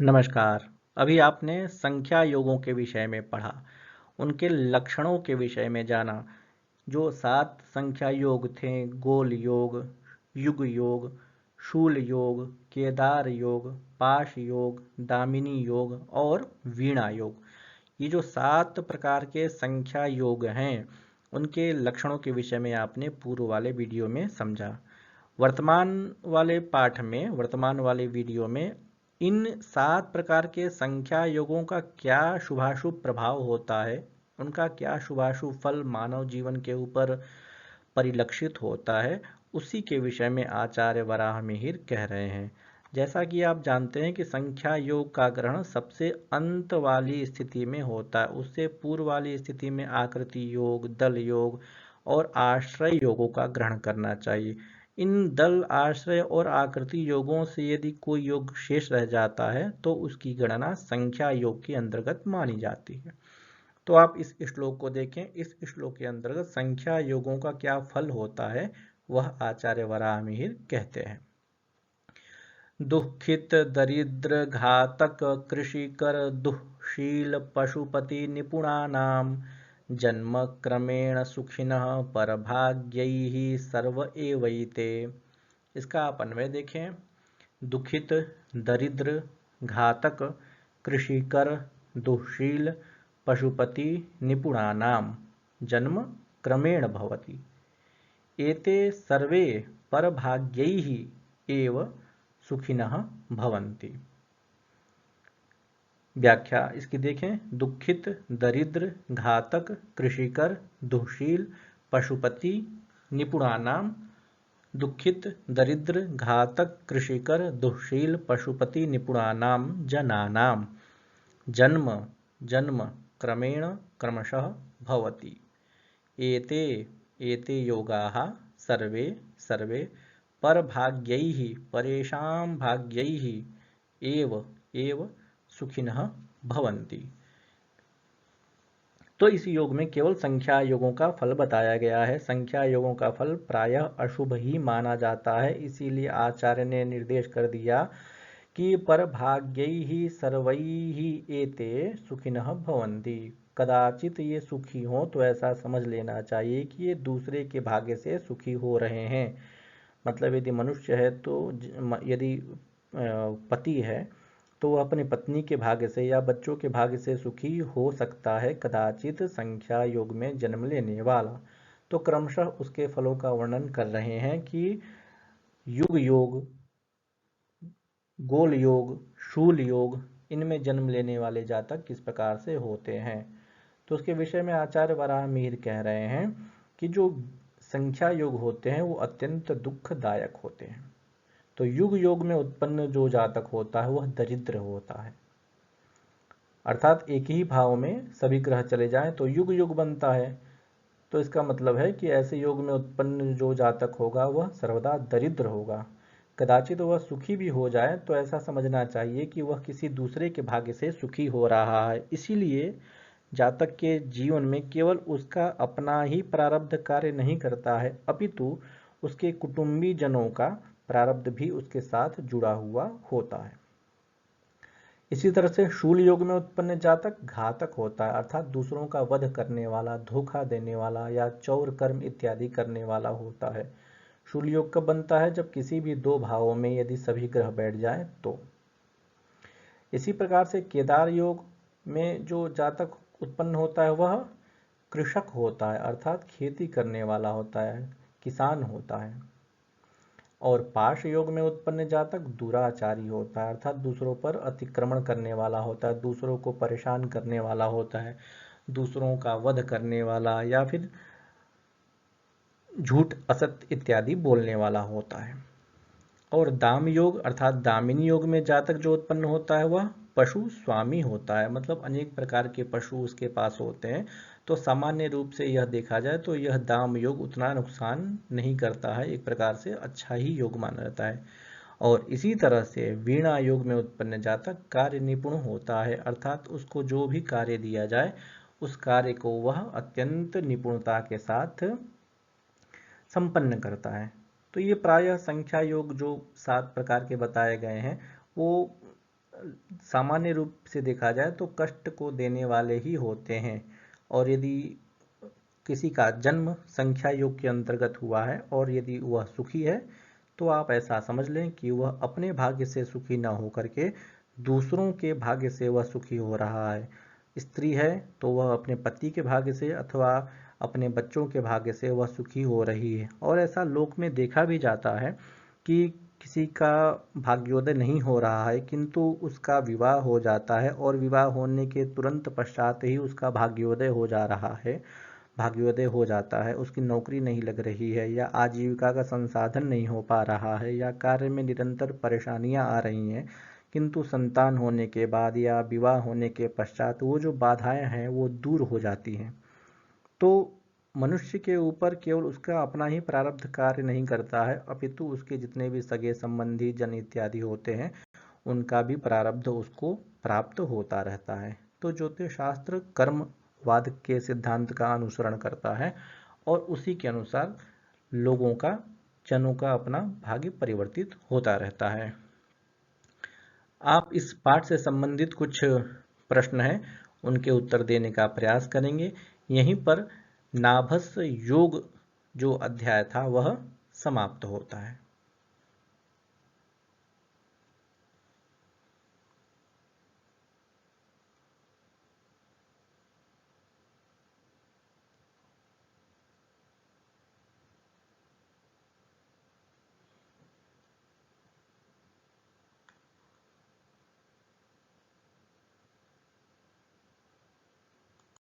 नमस्कार। अभी आपने संख्या योगों के विषय में पढ़ा, उनके लक्षणों के विषय में जाना। जो 7 संख्या योग थे, गोल योग, युग योग, शूल योग, केदार योग, पाश योग, दामिनी योग और वीणा योग। ये जो 7 प्रकार के संख्या योग हैं, उनके लक्षणों के विषय में आपने पूर्व वाले वीडियो में समझा। वर्तमान वाले वीडियो में इन 7 प्रकार के संख्या योगों का क्या शुभाशुभ प्रभाव होता है, उनका क्या शुभाशुभ फल मानव जीवन के ऊपर परिलक्षित होता है, उसी के विषय में आचार्य वराह मिहिर कह रहे हैं। जैसा कि आप जानते हैं कि संख्या योग का ग्रहण सबसे अंत वाली स्थिति में होता है। उससे पूर्व वाली स्थिति में आकृति योग, दल योग और आश्रय योगों का ग्रहण करना चाहिए। इन दल, आश्रय और आकृति योगों से यदि कोई योग शेष रह जाता है तो उसकी गणना संख्या योग के अंतर्गत मानी जाती है। तो आप इस श्लोक को देखें। इस श्लोक के अंतर्गत संख्या योगों का क्या फल होता है, वह आचार्य वराह मिहिर कहते हैं। दुखित दरिद्र घातक कृषिकर दुःशील पशुपति निपुणानाम जन्म क्रमेण सुखिनः परभाग्यैः सर्व एवैते। इसका आप अन्वय देखें। दुखित दरिद्र घातक कृषिकर दुःशील पशुपति निपुणानाम जन्म क्रमेण भवति एते सर्वे परभाग्यैः एव सुखिनः भवन्ति। व्याख्या इसकी देखें। दुखित दरिद्र घातक कृषिकर दुःशील पशुपति निपुणानाम। दुखित दरिद्र घातक कृषिकर दुःशील पशुपति निपुणानाम जनानाम जन्म जन्म क्रमेण क्रमशः भवति। एते एते योगाः सर्वे सर्वे परभाग्यैः परेषां भाग्यैः एव एव सुखिनः भवन्ति। तो इस योग में केवल संख्या योगों का फल बताया गया है। संख्या योगों का फल प्रायः अशुभ ही माना जाता है। इसीलिए आचार्य ने निर्देश कर दिया कि परभाग्यैः सर्वैः एते सुखिनः भवन्ति। कदाचित ये सुखी हों तो ऐसा समझ लेना चाहिए कि ये दूसरे के भाग्य से सुखी हो रहे हैं। मतलब यदि मनुष्य है तो यदि पति है तो वह अपनी पत्नी के भाग्य से या बच्चों के भाग्य से सुखी हो सकता है, कदाचित संख्या योग में जन्म लेने वाला। तो क्रमशः उसके फलों का वर्णन कर रहे हैं कि युग योग, गोल योग, शूल योग, इनमें जन्म लेने वाले जातक किस प्रकार से होते हैं। तो उसके विषय में आचार्य वराह मिहिर कह रहे हैं कि जो संख्या योग होते हैं वो अत्यंत दुखदायक होते हैं। तो युग योग में उत्पन्न जो जातक होता है वह दरिद्र होता है। अर्थात एक ही भाव में सभी ग्रह चले जाएं तो युग युग बनता है। तो इसका मतलब है कि ऐसे योग में उत्पन्न जो जातक होगा वह सर्वदा दरिद्र होगा। कदाचित वह सुखी भी हो जाए तो ऐसा समझना चाहिए कि वह किसी दूसरे के भाग्य से सुखी हो रहा है। इसीलिए जातक के जीवन में केवल उसका अपना ही प्रारब्ध कार्य नहीं करता है, अपितु उसके कुटुंबी जनों का प्रारब्ध भी उसके साथ जुड़ा हुआ होता है। इसी तरह से शूल योग में उत्पन्न जातक घातक होता है, अर्थात दूसरों का वध करने वाला, धोखा देने वाला या चौर कर्म इत्यादि करने वाला होता है। शूल योग कब बनता है? जब किसी भी दो भावों में यदि सभी ग्रह बैठ जाएं तो। इसी प्रकार से केदार योग में जो जातक उत्पन्न होता है वह कृषक होता है, अर्थात खेती करने वाला होता है, किसान होता है। और पाश योग में उत्पन्न जातक दुराचारी होता है, अर्थात दूसरों पर अतिक्रमण करने वाला होता है, दूसरों को परेशान करने वाला होता है, दूसरों का वध करने वाला या फिर झूठ असत्य इत्यादि बोलने वाला होता है। और दाम योग अर्थात दामिनी योग में जातक जो उत्पन्न होता है वह पशु स्वामी होता है, मतलब अनेक प्रकार के पशु उसके पास होते हैं। तो सामान्य रूप से यह देखा जाए तो यह दाम योग उतना नुकसान नहीं करता है, एक प्रकार से अच्छा ही योग माना जाता है। और इसी तरह से वीणा योग में उत्पन्न जातक कार्य निपुण होता है, अर्थात उसको जो भी कार्य दिया जाए उस कार्य को वह अत्यंत निपुणता के साथ संपन्न करता है। तो ये प्रायः संख्या योग जो 7 प्रकार के बताए गए हैं वो सामान्य रूप से देखा जाए तो कष्ट को देने वाले ही होते हैं। और यदि किसी का जन्म संख्या योग के अंतर्गत हुआ है और यदि वह सुखी है तो आप ऐसा समझ लें कि वह अपने भाग्य से सुखी ना होकर के दूसरों के भाग्य से वह सुखी हो रहा है। स्त्री है तो वह अपने पति के भाग्य से अथवा अपने बच्चों के भाग्य से वह सुखी हो रही है। और ऐसा लोक में देखा भी जाता है कि किसी का भाग्योदय नहीं हो रहा है किंतु उसका विवाह हो जाता है और विवाह होने के तुरंत पश्चात ही उसका भाग्योदय हो जा रहा है, भाग्योदय हो जाता है, उसकी नौकरी नहीं लग रही है या आजीविका का संसाधन नहीं हो पा रहा है या कार्य में निरंतर परेशानियां आ रही हैं, किंतु संतान होने के बाद या विवाह होने के पश्चात वो जो बाधाएं हैं वो दूर हो जाती हैं। तो मनुष्य के ऊपर केवल उसका अपना ही प्रारब्ध कार्य नहीं करता है, अपितु उसके जितने भी सगे संबंधी जन इत्यादि होते हैं उनका भी प्रारब्ध उसको प्राप्त होता रहता है। तो ज्योतिष शास्त्र कर्मवाद के सिद्धांत का अनुसरण करता है और उसी के अनुसार लोगों का, जनों का अपना भाग्य परिवर्तित होता रहता है। आप इस पाठ से संबंधित कुछ प्रश्न हैं उनके उत्तर देने का प्रयास करेंगे। यहीं पर नाभस योग जो अध्याय था वह समाप्त होता है।